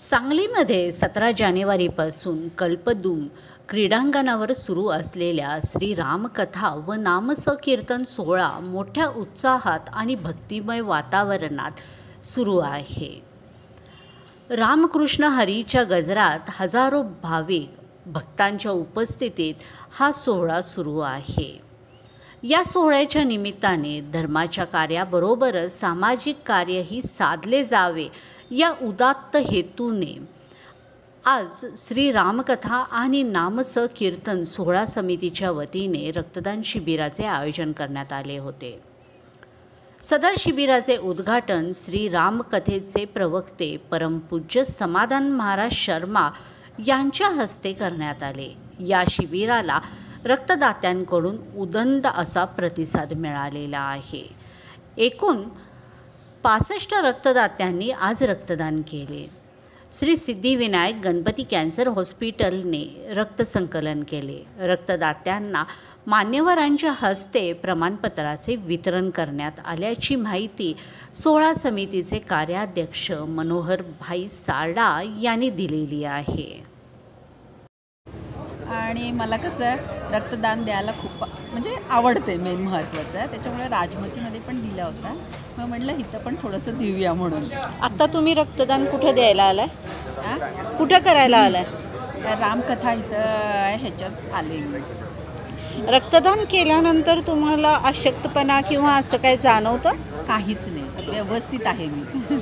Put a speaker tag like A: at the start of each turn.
A: सांगलीमध्ये 17 जानेवारीपासून कल्पद्रुम क्रीडांगणावर सुरू असलेल्या श्री रामकथा व नामसंकीर्तन सोहळा मोठ्या उत्साहात आणि भक्तिमय वातावरणात सुरू आहे. रामकृष्ण हरीच्या गजरात हजारो भाविक भक्तांच्या उपस्थितीत हा सोहळा सुरू आहे. या सोहळ्याच्या निमित्ताने धर्माच्या कार्याबरोबरच सामाजिक कार्यही साधले जावे या उदात्त हेतूने आज श्री रामकथा आणि नामसंकीर्तन सोहळा समितीच्या वतीने रक्तदान शिबिराचे आयोजन करण्यात आले होते. सदर शिबिराचे उद्घाटन श्री रामकथेचे प्रवक्ते परमपूज्य समाधान महाराज शर्मा यांच्या हस्ते करण्यात आले. या शिबिराला रक्तदात्यांकडून उदंड असा प्रतिसाद मिळालेला आहे. एकूण 65 रक्तदात्यांनी आज रक्तदान केले. श्री सिद्धिविनायक गणपती कॅन्सर हॉस्पिटलने रक्तसंकलन केले. रक्तदात्यांना मान्यवरांच्या हस्ते प्रमाणपत्राचे वितरण करण्यात आल्याची माहिती सोहळा समितीचे कार्याध्यक्ष मनोहर भाई सारडा यांनी दिलेली आहे.
B: आणि मला कसं रक्तदान द्यायला खूप आवडते. मेन महत्त्वाचं त्याच्यामुळे राजमतीमध्ये पण दिला होता. मग म्हटलं इथं पण थोडंसं देऊया म्हणून.
C: आता तुम्ही रक्तदान कुठं द्यायला आलाय? कुठं करायला आलाय?
B: रामकथा इथं ह्याच्यात आले.
C: रक्तदान केल्यानंतर तुम्हाला अशक्तपणा किंवा असं काही जाणवतं?
B: काहीच नाही, व्यवस्थित आहे मी.